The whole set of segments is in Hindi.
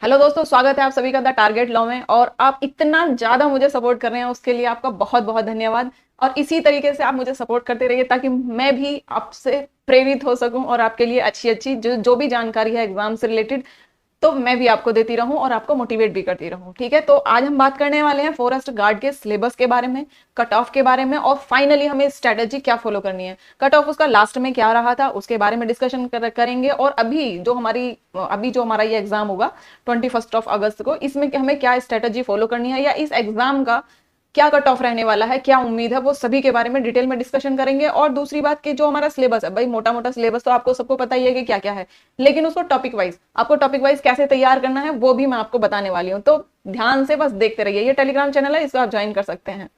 हेलो दोस्तों, स्वागत है आप सभी का द टारगेट लॉ में। और आप इतना ज्यादा मुझे सपोर्ट कर रहे हैं उसके लिए आपका बहुत बहुत धन्यवाद। और इसी तरीके से आप मुझे सपोर्ट करते रहिए ताकि मैं भी आपसे प्रेरित हो सकूं और आपके लिए अच्छी अच्छी जो भी जानकारी है एग्जाम से रिलेटेड तो मैं भी आपको देती रहूं और आपको मोटिवेट भी करती रहूं। ठीक है, तो आज हम बात करने वाले हैं फॉरेस्ट गार्ड के सिलेबस के बारे में, कट ऑफ के बारे में, और फाइनली हमें स्ट्रेटेजी क्या फॉलो करनी है। कट ऑफ उसका लास्ट में क्या रहा था उसके बारे में डिस्कशन करेंगे। और अभी जो हमारा ये एग्जाम होगा 21 अगस्त को, इसमें हमें क्या स्ट्रेटेजी फॉलो करनी है या इस एग्जाम का क्या कट ऑफ रहने वाला है, क्या उम्मीद है, वो सभी के बारे में डिटेल में डिस्कशन करेंगे। और दूसरी बात कि जो हमारा सिलेबस है, भाई मोटा मोटा सिलेबस तो आपको सबको पता ही है कि क्या क्या है, लेकिन उसको टॉपिक वाइज कैसे तैयार करना है वो भी मैं आपको बताने वाली हूँ। तो ध्यान से बस देखते रहिए। ये टेलीग्राम चैनल है, इसको आप ज्वाइन कर सकते हैं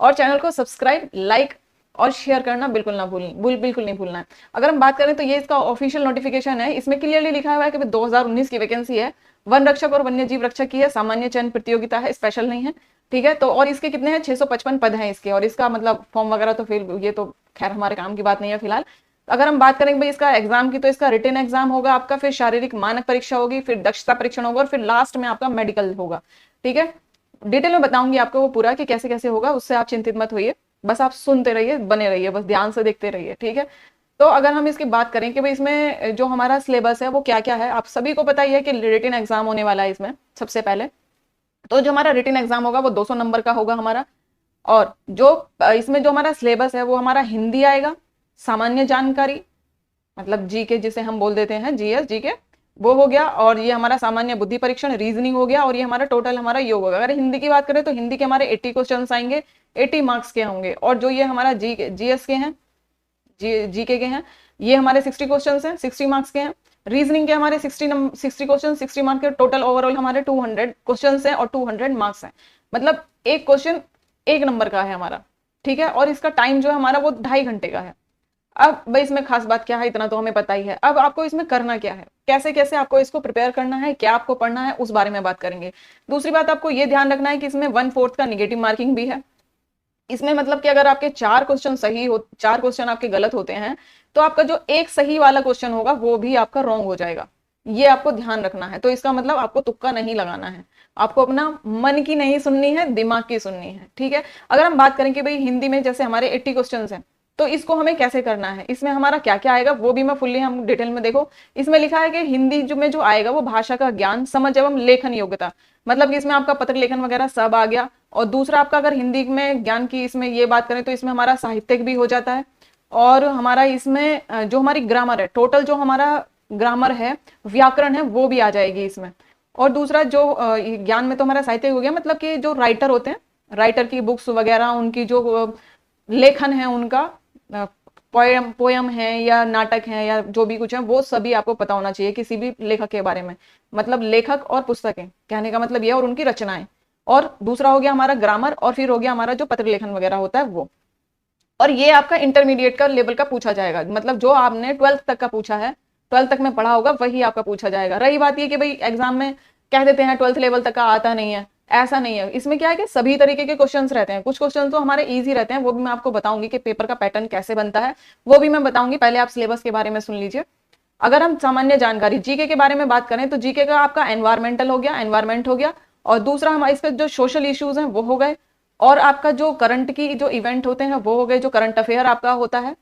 और चैनल को सब्सक्राइब, लाइक और शेयर करना बिल्कुल ना बिल्कुल नहीं भूलना है। अगर हम बात करें तो ये इसका ऑफिशियल नोटिफिकेशन है, इसमें क्लियरली लिखा हुआ है कि 2019 की वैकेंसी है, वन रक्षक और वन्य जीव रक्षक की है, सामान्य चयन प्रतियोगिता है, स्पेशल नहीं है। ठीक है, तो और इसके कितने हैं, 655 पद हैं इसके। और इसका मतलब फॉर्म वगैरह तो फिर ये तो खैर हमारे काम की बात नहीं है फिलहाल। अगर हम बात करेंगे भाई इसका एग्जाम की, तो इसका रिटन एग्जाम होगा आपका, फिर शारीरिक मानक परीक्षा होगी, फिर दक्षता परीक्षण होगा और फिर लास्ट में आपका मेडिकल होगा। ठीक है, डिटेल में बताऊंगी आपको वो पूरा कि कैसे कैसे होगा, उससे आप चिंतित मत होइए, बस आप सुनते रहिए, बने रहिए, बस ध्यान से देखते रहिए। ठीक है, तो अगर हम इसकी बात करें कि भाई इसमें जो हमारा सिलेबस है वो क्या क्या है, आप सभी को पता ही है कि रिटन एग्जाम होने वाला है इसमें। सबसे पहले तो जो हमारा रिटन एग्जाम होगा वो 200 नंबर का होगा हमारा। और जो इसमें जो हमारा सिलेबस है वो हमारा हिंदी आएगा, सामान्य जानकारी मतलब जी के जिसे हम बोल देते हैं, जीएस जी के, वो हो गया। और ये हमारा सामान्य बुद्धि परीक्षण रीजनिंग हो गया। और ये हमारा टोटल हमारा योग होगा। अगर हिंदी की बात करें तो हिंदी के हमारे 80 क्वेश्चन आएंगे, 80 मार्क्स के होंगे। और जो ये हमारा जीएस के हैं, जीके के हैं, ये हमारे 60 क्वेश्चन हैं, 60 मार्क्स के हैं। रीजनिंग के हमारे 60 क्वेश्चन, 60 मार्क्स के। टोटल ओवरऑल हमारे 200 क्वेश्चन हैं और 200 मार्क्स हैं। मतलब एक क्वेश्चन 1 नंबर का है हमारा। ठीक है, और इसका टाइम जो है हमारा वो 2.5 घंटे का है। अब भाई इसमें खास बात क्या है, इतना तो हमें पता ही है। अब आपको इसमें करना क्या है, कैसे कैसे आपको इसको प्रिपेयर करना है, क्या आपको पढ़ना है, उस बारे में बात करेंगे। दूसरी बात आपको ये ध्यान रखना है कि इसमें 1/4 का निगेटिव मार्किंग भी है। इसमें मतलब कि अगर आपके 4 क्वेश्चन आपके गलत होते हैं तो आपका जो एक सही वाला क्वेश्चन होगा वो भी आपका रॉन्ग हो जाएगा। ये आपको ध्यान रखना है। तो इसका मतलब आपको तुक्का नहीं लगाना है, आपको अपना मन की नहीं सुननी है, दिमाग की सुननी है। ठीक है, अगर हम बात करें कि भाई हिंदी में जैसे हमारे 80 क्वेश्चन हैं तो इसको हमें कैसे करना है, इसमें हमारा क्या क्या आएगा वो भी मैं फुल्ली हम डिटेल में देखो। इसमें लिखा है कि हिंदी जो आएगा वो भाषा का ज्ञान, समझ एवं लेखन योग्यता, मतलब कि इसमें आपका पत्र लेखन वगैरह सब आ गया। और दूसरा आपका अगर हिंदी में ज्ञान की इसमें ये बात करें तो इसमें हमारा साहित्यिक भी हो जाता है। और हमारा इसमें जो हमारी ग्रामर है, टोटल जो हमारा ग्रामर है, व्याकरण है, वो भी आ जाएगी इसमें। और दूसरा जो ज्ञान में तो हमारा साहित्य हो गया, मतलब कि जो राइटर होते हैं, राइटर की बुक्स वगैरह, उनकी जो लेखन है, उनका पोयम है या नाटक है या जो भी कुछ है, वो सभी आपको पता होना चाहिए किसी भी लेखक के बारे में। मतलब लेखक और पुस्तकें कहने का मतलब ये, और उनकी रचनाएं। और दूसरा हो गया हमारा ग्रामर, और फिर हो गया हमारा जो पत्र लेखन वगैरह होता है वो। और ये आपका इंटरमीडिएट का लेवल का पूछा जाएगा, मतलब जो आपने 12th तक का पूछा है, 12th तक में पढ़ा होगा वही आपका पूछा जाएगा। रही बात ये कि भाई एग्जाम में कह देते हैं 12th लेवल तक का आता नहीं है, ऐसा नहीं है। इसमें क्या है कि सभी तरीके के क्वेश्चंस रहते हैं। कुछ क्वेश्चन तो हमारे इजी रहते हैं, वो भी मैं आपको बताऊंगी कि पेपर का पैटर्न कैसे बनता है, वो भी मैं बताऊंगी। पहले आप सिलेबस के बारे में सुन लीजिए। अगर हम सामान्य जानकारी जीके के बारे में बात करें तो जीके का आपका एनवायरमेंटल हो गया, एनवायरमेंट हो गया। और दूसरा हमारे इसके जो सोशल इश्यूज हैं वो हो गए। और आपका जो करंट की जो इवेंट होते हैं वो हो गए, जो करंट अफेयर आपका होता है,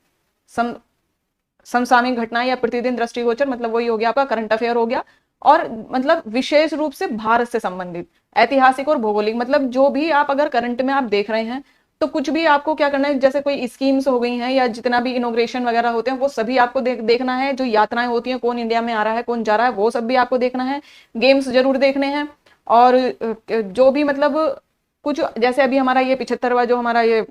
समसामयिक घटनाएं या प्रतिदिन दृष्टिगोचर, मतलब वही हो गया आपका करंट अफेयर हो गया। और मतलब विशेष रूप से भारत से संबंधित ऐतिहासिक और भौगोलिक, मतलब जो भी आप अगर करंट में आप देख रहे हैं तो कुछ भी आपको क्या करना है, जैसे कोई स्कीम्स हो गई हैं या जितना भी इनोग्रेशन वगैरह होते हैं वो सभी आपको देखना है। जो यात्राएं होती हैं, कौन इंडिया में आ रहा है, कौन जा रहा है, वो सब भी आपको देखना है। गेम्स जरूर देखने हैं। और जो भी मतलब कुछ जैसे अभी हमारा ये 75वां जो हमारा ये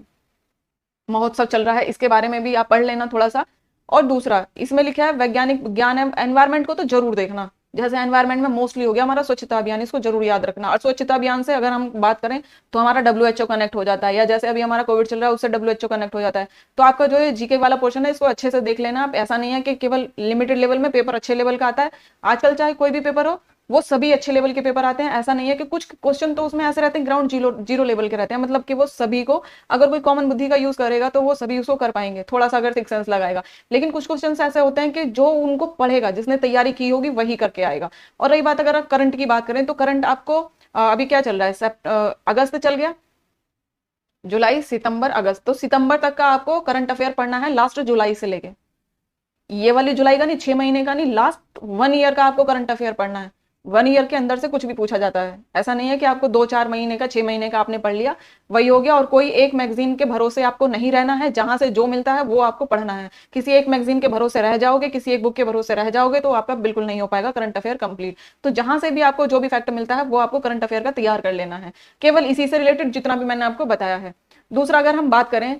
महोत्सव चल रहा है, इसके बारे में भी आप पढ़ लेना थोड़ा सा। और दूसरा इसमें लिखा है वैज्ञानिक ज्ञान, एनवायरमेंट को तो जरूर देखना। जैसे एनवायरमेंट में मोस्टली हो गया हमारा स्वच्छता अभियान, इसको जरूर याद रखना। और स्वच्छता अभियान से अगर हम बात करें तो हमारा WHO कनेक्ट हो जाता है, या जैसे अभी हमारा कोविड चल रहा है उससे WHO कनेक्ट हो जाता है। तो आपका जो ये जीके वाला पोर्शन है इसको अच्छे से देख लेना आप। ऐसा नहीं है कि केवल लिमिटेड लेवल में पेपर अच्छे लेवल का आता है। आजकल चाहे कोई भी पेपर हो, वो सभी अच्छे लेवल के पेपर आते हैं। ऐसा नहीं है कि कुछ क्वेश्चन तो उसमें ऐसे रहते हैं ग्राउंड जीरो जीरो लेवल के रहते हैं, मतलब कि वो सभी को, अगर कोई कॉमन बुद्धि का यूज करेगा तो वो सभी उसको कर पाएंगे, थोड़ा सा अगर सिक्स सेंस लगाएगा। लेकिन कुछ क्वेश्चन ऐसे होते हैं कि जो उनको पढ़ेगा, जिसने तैयारी की होगी वही करके आएगा। और रही बात अगर आप करंट की बात करें तो करंट आपको अभी क्या चल रहा है, अगस्त चल गया, जुलाई सितंबर अगस्त, तो सितंबर तक का आपको करंट अफेयर पढ़ना है, लास्ट जुलाई से लेके, ये वाली जुलाई का नहीं, 6 महीने का नहीं, लास्ट 1 ईयर का आपको करंट अफेयर पढ़ना है। 1 ईयर के अंदर से कुछ भी पूछा जाता है। ऐसा नहीं है कि आपको 2-4 महीने का, 6 महीने का आपने पढ़ लिया वही हो गया। और कोई एक मैगजीन के भरोसे आपको नहीं रहना है, जहां से जो मिलता है वो आपको पढ़ना है। किसी एक मैगजीन के भरोसे रह जाओगे, किसी एक बुक के भरोसे रह जाओगे तो आपका बिल्कुल नहीं हो पाएगा करंट अफेयर कंप्लीट। तो जहां से भी आपको जो भी फैक्ट मिलता है वो आपको करंट अफेयर का तैयार कर लेना है, केवल इसी से रिलेटेड जितना भी मैंने आपको बताया है। दूसरा अगर हम बात करें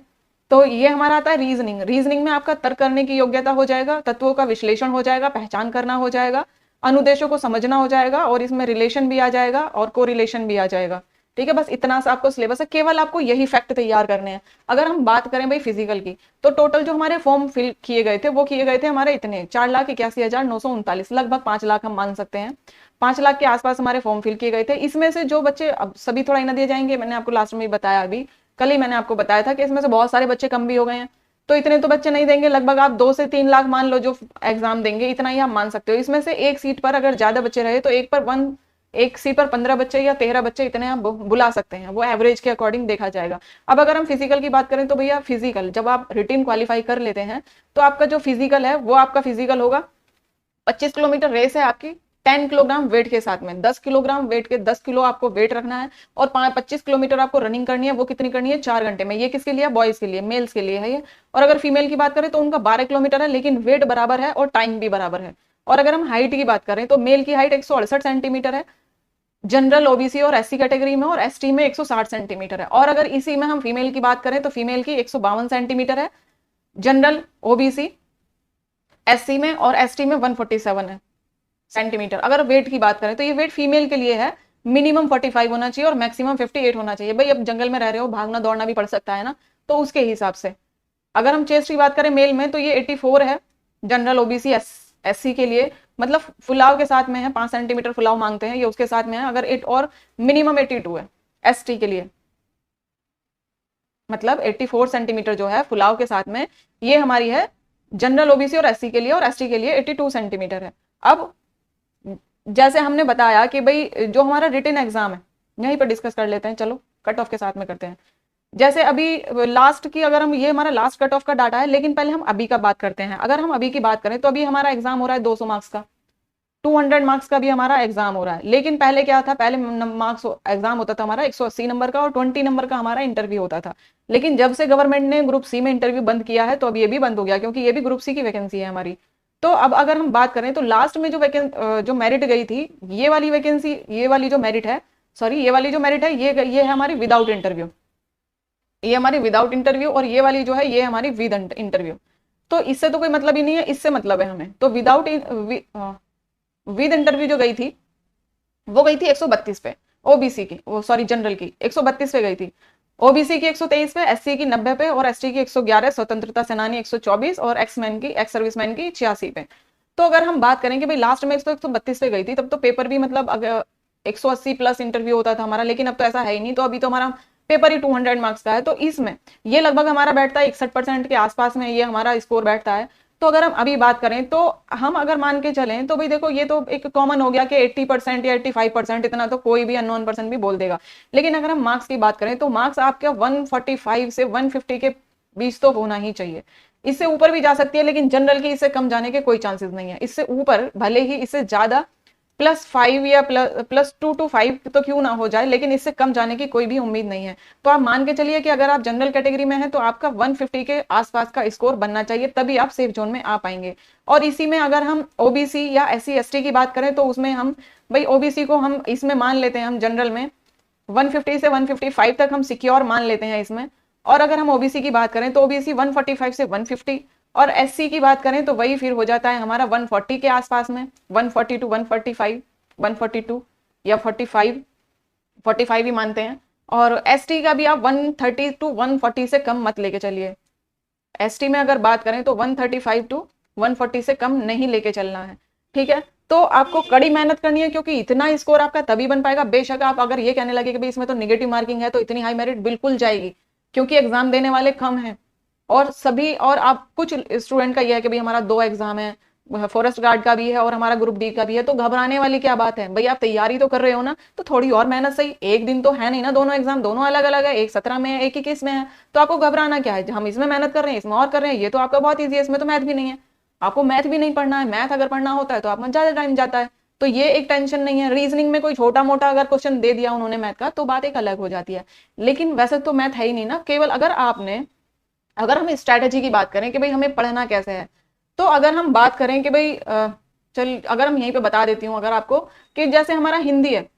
तो ये हमारा आता है रीजनिंग। रीजनिंग में आपका तर्क करने की योग्यता हो जाएगा, तत्वों का विश्लेषण हो जाएगा, पहचान करना हो जाएगा, अनुदेशों को समझना हो जाएगा, और इसमें रिलेशन भी आ जाएगा और कोरिलेशन भी आ जाएगा। ठीक है, बस इतना सा आपको सिलेबस है, केवल आपको यही फैक्ट तैयार करने हैं। अगर हम बात करें भाई फिजिकल की, तो टोटल जो हमारे फॉर्म फिल किए गए थे वो किए गए थे हमारे इतने 4,81,939, लगभग 5 लाख हम मान सकते हैं। 5 लाख के आसपास हमारे फॉर्म फिल किए गए थे। इसमें से जो बच्चे, अब सभी थोड़ा ही ना दिए जाएंगे, मैंने आपको लास्ट में ही बताया, अभी कल ही मैंने आपको बताया था कि इसमें से बहुत सारे बच्चे कम भी हो गए हैं, तो इतने तो बच्चे नहीं देंगे, लगभग आप 2 से 3 लाख मान लो जो एग्जाम देंगे, इतना ही आप मान सकते हो। इसमें से एक सीट पर अगर ज्यादा बच्चे रहे तो एक सीट पर 15 बच्चे या 13 बच्चे इतने आप बुला सकते हैं, वो एवरेज के अकॉर्डिंग देखा जाएगा। अब अगर हम फिजिकल की बात करें तो भैया फिजिकल जब आप रिटिन क्वालिफाई कर लेते हैं तो आपका जो फिजिकल है वो आपका फिजिकल होगा 25 किलोमीटर रेस है आपकी, 10 किलोग्राम वेट के साथ में, 10 किलोग्राम वेट के 10 किलो आपको वेट रखना है, और 25 किलोमीटर आपको रनिंग करनी है। वो कितनी करनी है, 4 घंटे में। ये किसके लिए, बॉयज के लिए, मेल्स के लिए है ये। और अगर फीमेल की बात करें तो उनका 12 किलोमीटर है, लेकिन वेट बराबर है और टाइम भी बराबर है। और अगर हम हाइट की बात करें तो मेल की हाइट 168 सेंटीमीटर है, जनरल, ओबीसी और एससी कैटेगरी में, और एसटी में 160 सेंटीमीटर है। और अगर इसी में हम फीमेल की बात करें तो फीमेल की 152 सेंटीमीटर है, जनरल, ओबीसी, एससी में और एसटी में 147 है सेंटीमीटर। अगर वेट की बात करें तो ये वेट फीमेल के लिए है, मिनिमम 45 होना चाहिए और मैक्सिमम 58 होना चाहिए। भाई अब जंगल में रह रहे हो, भागना दौड़ना भी पड़ सकता है ना, तो उसके हिसाब से। अगर हम चेस्ट की बात करें मेल में तो ये 84 है, जनरल, ओबीसी, एससी के लिए, मतलब फुलाव के साथ में है, 5 सेंटीमीटर फुलाव मांगते हैं, ये उसके साथ में है। अगर और मिनिमम 82 है एसटी के लिए, मतलब 84 सेंटीमीटर जो है फुलाव के साथ में, ये हमारी है जनरल, ओबीसी और एससी के लिए, और एसटी के लिए 82 सेंटीमीटर है। अब जैसे हमने बताया कि भाई जो हमारा रिटन एग्जाम है, यहीं पर डिस्कस कर लेते हैं, चलो कट ऑफ के साथ में करते हैं। जैसे अभी लास्ट की, अगर हम, ये हमारा लास्ट कट ऑफ का डाटा है, लेकिन पहले हम अभी का बात करते हैं। अगर हम अभी की बात करें तो अभी हमारा एग्जाम हो रहा है 200 मार्क्स का, 200 मार्क्स का भी हमारा एग्जाम हो रहा है। लेकिन पहले क्या था, पहले मार्क्स एग्जाम होता था हमारा 180 नंबर का, और 20 नंबर का हमारा इंटरव्यू होता था। लेकिन जब से गवर्नमेंट ने ग्रुप सी में इंटरव्यू बंद किया है तो अब ये भी बंद हो गया, क्योंकि ये भी ग्रुप सी की वैकेंसी है हमारी। तो अब अगर हम बात करें तो लास्ट में जो मेरिट गई थी, ये वाली वैकेंसी, ये वाली जो मेरिट है, सॉरी, ये वाली जो मेरिट है, ये है हमारी विदाउट इंटरव्यू, ये हमारी विदाउट इंटरव्यू, और ये वाली जो है ये हमारी विद इंटरव्यू। तो इससे तो कोई मतलब ही नहीं है, इससे मतलब है हमें। तो विद इंटरव्यू जो गई थी वो गई थी 132 पे, ओबीसी की, वो सॉरी जनरल की 132 पे गई थी, ओबीसी की 123 पे, एससी की 90 पे, और एसटी की 111, स्वतंत्रता सेनानी 124, और एक्स सर्विसमैन की 86 पे। तो अगर हम बात करें कि भाई लास्ट में 132 पे गई थी, तब तो पेपर भी, मतलब अगर 180 प्लस इंटरव्यू होता था हमारा, लेकिन अब तो ऐसा है ही नहीं। तो अभी तो हमारा पेपर ही 200 मार्क्स का है, तो इसमें ये लगभग हमारा बैठता है 61% के आसपास में, ये हमारा स्कोर बैठता है। तो अगर हम अभी बात करें तो हम अगर मान के चलें तो भाई देखो, ये तो एक कॉमन हो गया कि 80% या 85%, इतना तो कोई भी अननोन पर्सन भी बोल देगा। लेकिन अगर हम मार्क्स की बात करें तो मार्क्स आपके 145 से 150 के बीच तो होना ही चाहिए। इससे ऊपर भी जा सकती है, लेकिन जनरल की इससे कम जाने के कोई चांसेस नहीं है। इससे ऊपर भले ही इससे ज्यादा +5 या +2 to 5 तो क्यों ना हो जाए, लेकिन इससे कम जाने की कोई भी उम्मीद नहीं है। तो आप मान के चलिए कि अगर आप जनरल कैटेगरी में हैं तो आपका 150 के आसपास का स्कोर बनना चाहिए, तभी आप सेफ जोन में आ पाएंगे। और इसी में अगर हम ओबीसी या एससी एसटी की बात करें तो उसमें हम, भाई ओबीसी को हम इसमें मान लेते हैं, हम जनरल में 150 से 155 तक हम सिक्योर मान लेते हैं इसमें। और अगर हम ओबीसी की बात करें तो ओबीसी 145 से 150, और एससी की बात करें तो वही फिर हो जाता है हमारा 140 के आसपास में, 140 टू 145, 142 या 45 ही मानते हैं। और एसटी का भी आप 130 टू 140 से कम मत लेके चलिए। एसटी में अगर बात करें तो 135 टू 140 से कम नहीं लेके चलना है, ठीक है। तो आपको कड़ी मेहनत करनी है, क्योंकि इतना स्कोर आपका तभी बन पाएगा। बेशक आप अगर ये कहने लगे कि भाई इसमें तो नेगेटिव मार्किंग है तो इतनी हाई मेरिट बिल्कुल जाएगी, क्योंकि एग्जाम देने वाले कम हैं और सभी, और आप कुछ स्टूडेंट का ये है कि भाई हमारा 2 एग्जाम है, फॉरेस्ट गार्ड का भी है और हमारा ग्रुप डी का भी है, तो घबराने वाली क्या बात है भाई, आप तैयारी तो कर रहे हो ना, तो थोड़ी और मेहनत सही। एक दिन तो है नहीं ना, दोनों एग्जाम दोनों अलग अलग है, एक 17 में है, एक 21 में है, तो आपको घबराना क्या है। हम इसमें मेहनत कर रहे हैं, इसमें और कर रहे हैं, ये तो आपका बहुत ईजी है, इसमें तो मैथ भी नहीं है, आपको मैथ भी नहीं पढ़ना है। मैथ अगर पढ़ना होता है तो आपका ज्यादा टाइम जाता है, तो ये एक टेंशन नहीं है। रीजनिंग में कोई छोटा मोटा अगर क्वेश्चन दे दिया उन्होंने मैथ का तो बात एक अलग हो जाती है, लेकिन वैसे तो मैथ है ही नहीं ना। केवल अगर हम स्ट्रैटेजी की बात करें कि भाई हमें पढ़ना कैसे है, तो अगर हम बात करें कि भाई चल अगर हम यहीं पे बता देती हूँ अगर आपको, कि जैसे हमारा हिंदी है,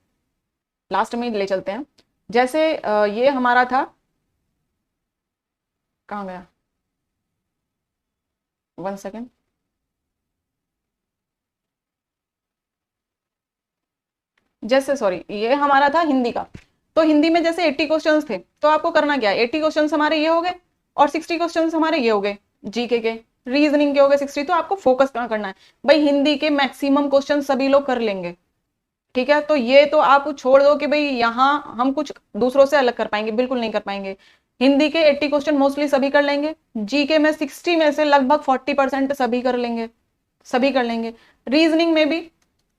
लास्ट में ले चलते हैं। जैसे ये हमारा था, कहाँ गया, 1 सेकेंड। जैसे सॉरी, ये हमारा था हिंदी का, तो हिंदी में जैसे 80 क्वेश्चंस थे, तो आपको करना क्या है, 80 क्वेश्चंस हमारे ये हो गए और 60 क्वेश्चंस हमारे ये हो गए जीके के, रीजनिंग के हो गए 60। तो आपको फोकस कहाँ करना है भाई, हिंदी के मैक्सिमम क्वेश्चन सभी लोग कर लेंगे, ठीक है। तो ये तो आप छोड़ दो कि भाई यहाँ हम कुछ दूसरों से अलग कर पाएंगे, बिल्कुल नहीं कर पाएंगे। हिंदी के 80 क्वेश्चन मोस्टली सभी कर लेंगे, जीके में 60 में से लगभग 40% सभी कर लेंगे, सभी कर लेंगे। रीजनिंग में भी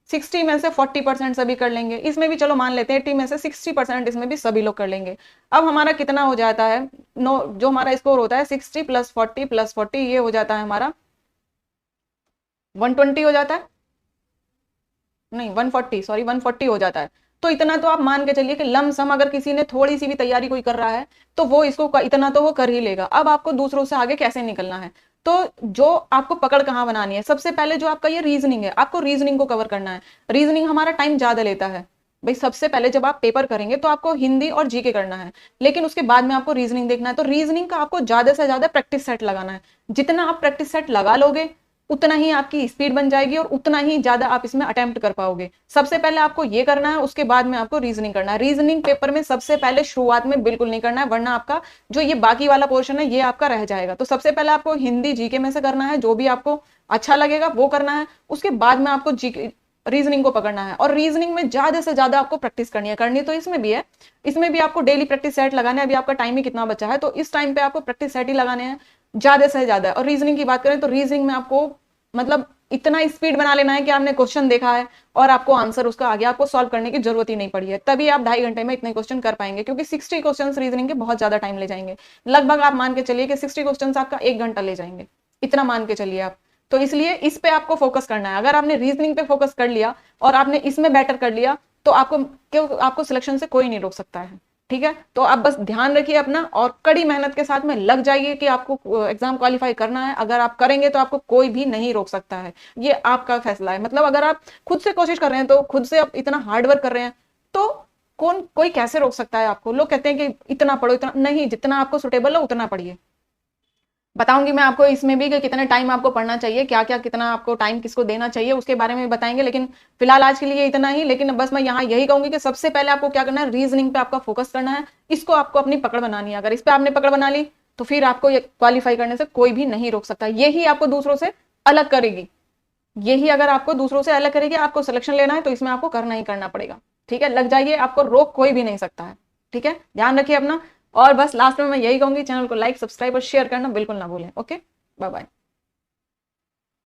60 में से 40% सभी कर लेंगे, इसमें भी चलो मान लेते हैं 80 में से 60% इसमें भी सभी लोग कर लेंगे। अब हमारा कितना हो जाता है, जो हमारा स्कोर होता है 60 + 40 + 40, ये हो जाता है हमारा 120 हो जाता है, नहीं 140, सॉरी 140 हो जाता है। तो इतना तो आप मान के चलिए कि लमसम अगर किसी ने थोड़ी सी भी तैयारी कोई कर रहा है तो वो इसको इतना तो वो कर ही लेगा। अब आपको दूसरों से आगे कैसे निकलना है, तो जो आपको पकड़ कहाँ बनानी है, सबसे पहले जो आपका ये रीजनिंग है, आपको रीजनिंग को कवर करना है। रीजनिंग हमारा टाइम ज्यादा लेता है भाई। सबसे पहले जब आप पेपर करेंगे तो आपको हिंदी और जीके करना है, लेकिन उसके बाद में आपको रीजनिंग देखना है। तो रीजनिंग का आपको ज्यादा से ज्यादा प्रैक्टिस सेट लगाना है। जितना आप प्रैक्टिस सेट लगा लोगे उतना ही आपकी स्पीड बन जाएगी और उतना ही ज्यादा आप इसमें अटेम्प्ट कर पाओगे। सबसे पहले आपको ये करना है, उसके बाद में आपको रीजनिंग करना है। रीजनिंग पेपर में सबसे पहले शुरुआत में बिल्कुल नहीं करना है, वरना आपका जो ये बाकी वाला पोर्शन है ये आपका रह जाएगा। तो सबसे पहले आपको हिंदी जीके में से करना है, जो भी आपको अच्छा लगेगा वो करना है। उसके बाद में आपको जीके रीजनिंग को पकड़ना है, और रीजनिंग में ज्यादा से ज्यादा आपको प्रैक्टिस करनी है। तो इसमें भी है, इसमें भी आपको डेली प्रैक्टिस सेट लगाने हैं। अभी आपका टाइम ही कितना बचा है, तो इस टाइम पे आपको प्रैक्टिस सेट ही लगाने हैं ज्यादा से ज्यादा। और रीजनिंग की बात करें तो रीजनिंग में आपको मतलब इतना स्पीड बना लेना है कि आपने क्वेश्चन देखा है और आपको आंसर उसका आगे आपको सॉल्व करने की जरूरत ही नहीं पड़ी है, तभी आप 2.5 घंटे में इतने क्वेश्चन कर पाएंगे। क्योंकि 60 क्वेश्चन रीजनिंग के बहुत ज्यादा टाइम ले जाएंगे, लगभग आप मान के चलिए कि 60 क्वेश्चन आपका 1 घंटा ले जाएंगे, इतना मान के चलिए आप। तो इसलिए इस पे आपको फोकस करना है। अगर आपने रीजनिंग पे फोकस कर लिया और आपने इसमें बेटर कर लिया तो आपको सिलेक्शन से कोई नहीं रोक सकता है, ठीक है। तो आप बस ध्यान रखिए अपना और कड़ी मेहनत के साथ में लग जाइए कि आपको एग्जाम क्वालिफाई करना है। अगर आप करेंगे तो आपको कोई भी नहीं रोक सकता है, ये आपका फैसला है। मतलब अगर आप खुद से कोशिश कर रहे हैं, तो खुद से आप इतना हार्ड वर्क कर रहे हैं, तो कोई कैसे रोक सकता है आपको। लोग कहते हैं कि इतना पढ़ो, इतना नहीं, जितना आपको सुटेबल हो उतना पढ़िए। बताऊंगी मैं आपको इसमें भी कि कितने टाइम आपको पढ़ना चाहिए, क्या क्या कितना आपको टाइम किसको देना चाहिए, उसके बारे में बताएंगे। लेकिन फिलहाल आज के लिए इतना ही। लेकिन बस मैं यहाँ यही कहूंगी कि सबसे पहले आपको क्या करना है, रीजनिंग पे आपका फोकस करना है। इसको आपको अपनी पकड़ बनानी है। अगर इस पे आपने पकड़ बना ली तो फिर आपको ये क्वालिफाई करने से कोई भी नहीं रोक सकता। यही आपको दूसरों से अलग करेगी, यही अगर आपको दूसरों से अलग करेगी। आपको सिलेक्शन लेना है तो इसमें आपको करना ही करना पड़ेगा, ठीक है। लग जाइए, आपको रोक कोई भी नहीं सकता है, ठीक है। ध्यान रखिए अपना। और बस लास्ट में मैं यही कहूंगी, चैनल को लाइक, सब्सक्राइब और शेयर करना बिल्कुल ना भूलें। Okay, bye bye.